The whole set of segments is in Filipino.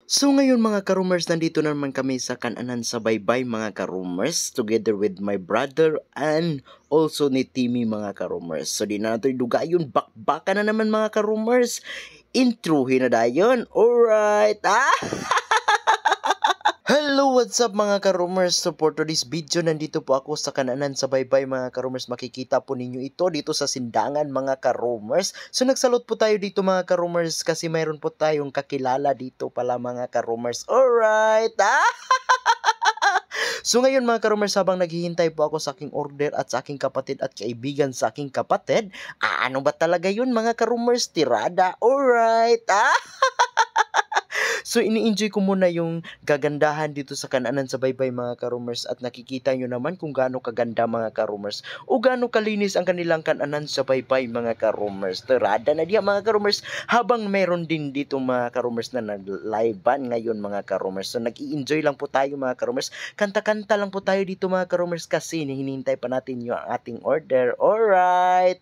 So ngayon mga ka-roomers, nandito na naman kami sa Kananan sa Baybay mga ka-roomers, together with my brother and also ni Timmy mga ka-roomers. So di na natin dugayon, bakbaka na naman mga ka-roomers. Introhin na dayon. Alright. Hello, what's up mga ka-roomers? So for today's video, nandito po ako sa Kananan sa Baybay mga ka-roomers. Makikita po ninyo ito dito sa Sindangan mga ka-roomers. So nagsalot po tayo dito mga ka-roomers kasi mayroon po tayong kakilala dito pala mga ka-roomers. Alright! So ngayon mga ka-roomers, habang naghihintay po ako sa aking order at sa aking kapatid at kaibigan sa aking kapatid, ano ba talaga yun mga ka-roomers? Tirada! Alright! So ini-enjoy ko muna yung gagandahan dito sa Kananan sa Baybay mga ka-roomers, at nakikita nyo naman kung gaano kaganda mga ka-roomers o gaano kalinis ang kanilang Kananan sa Baybay mga ka-roomers. Terada na diya mga ka-roomers, habang meron din dito mga ka-roomers na nag-livean ngayon mga ka-roomers. So nag-i-enjoy lang po tayo mga ka-roomers, kanta-kanta lang po tayo dito mga ka-roomers kasi hinihintay pa natin yung ating order. Alright!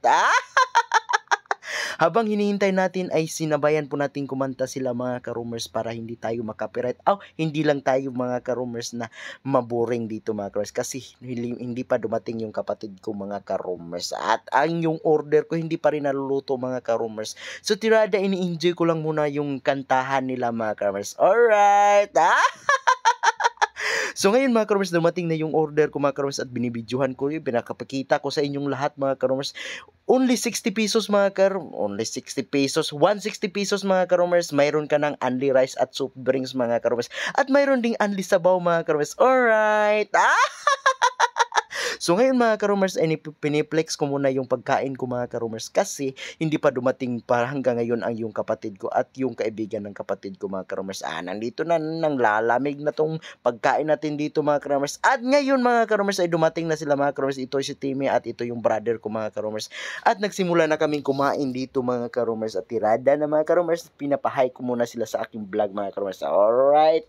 Habang hinihintay natin ay sinabayan po natin kumanta sila mga ka-roomers para hindi tayo makapiright. Hindi lang tayo mga ka-roomers na maboring dito mga ka-roomers kasi hindi pa dumating yung kapatid ko mga ka-roomers. At ang yung order ko hindi pa rin naluluto mga ka-roomers. So tirada, ini-enjoy ko lang muna yung kantahan nila mga ka-roomers. Alright! So ngayon mga ka-roomers, dumating na yung order ko mga ka-roomers at binibidyohan ko yun, pinakapakita ko sa inyong lahat mga ka-roomers. Only 60 pesos mga only 60 pesos, 160 pesos mga ka-roomers, mayroon ka ng only rice at soup drinks mga ka-roomers. At mayroon ding only sabaw mga ka-roomers. Alright! So ngayon mga ka-roomers, ay piniplex ko muna yung pagkain ko mga ka-roomers kasi hindi pa dumating pa hanggang ngayon ang yung kapatid ko at yung kaibigan ng kapatid ko mga ka-roomers. Nandito na, nang lalamig na tong pagkain natin dito mga ka-roomers. At ngayon mga ka-roomers ay dumating na sila mga ka-roomers. Ito si Timmy at ito yung brother ko mga ka-roomers. At nagsimula na kaming kumain dito mga ka-roomers at tirada na mga ka-roomers. Pinapahay ko muna sila sa aking vlog mga ka-roomers. Alright!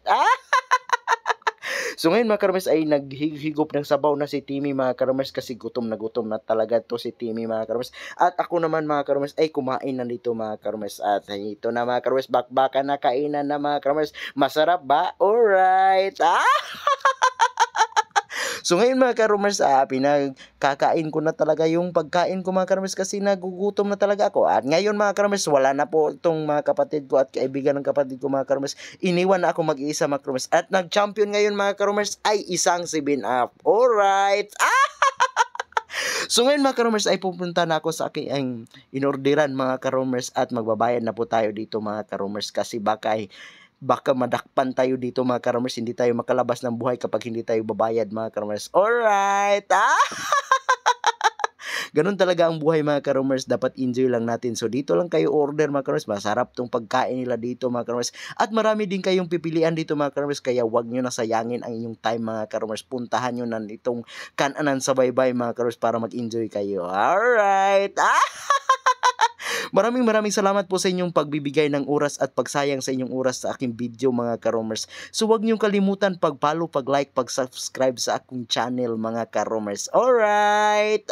So ngayon mga ka-roomers ay naghigop ng sabaw na si Timmy mga ka-roomers kasi gutom na talaga to si Timmy mga ka-roomers. At ako naman mga ka-roomers ay kumain na dito mga ka-roomers. At ito na mga ka-roomers, bakbakan na kainan na mga ka-roomers. Masarap ba? Alright! So ngayon mga ka-roomers, pinagkakain ko na talaga yung pagkain ko mga ka-roomers kasi nagugutom na talaga ako. At ngayon mga ka-roomers, wala na po itong mga kapatid ko at kaibigan ng kapatid ko mga ka-roomers. Iniwan na ako mag-iisa mga ka-roomers. At nag-champion ngayon mga ka-roomers ay isang 7-up. Alright! So ngayon mga ka-roomers ay pupunta na ako sa aking inorderan mga ka-roomers at magbabayad na po tayo dito mga ka-roomers kasi baka madakpan tayo dito mga ka-roomers, hindi tayo makalabas ng buhay kapag hindi tayo babayad mga ka-roomers. Alright! Ganun talaga ang buhay mga ka-roomers, dapat enjoy lang natin. So dito lang kayo order mga ka-roomers, masarap tong pagkain nila dito mga ka-roomers. At marami din kayong pipilian dito mga ka-roomers, kaya wag nyo na sayangin ang inyong time mga ka-roomers. Puntahan nyo na itong Kananan sa Baybay mga ka-roomers para mag-enjoy kayo. Alright! Maraming salamat po sa inyong pagbibigay ng oras at pagsayang sa inyong oras sa aking video mga ka-roomers. So huwag niyong kalimutan pag-follow, pag-like, pag-subscribe sa akong channel mga ka-roomers. Alright!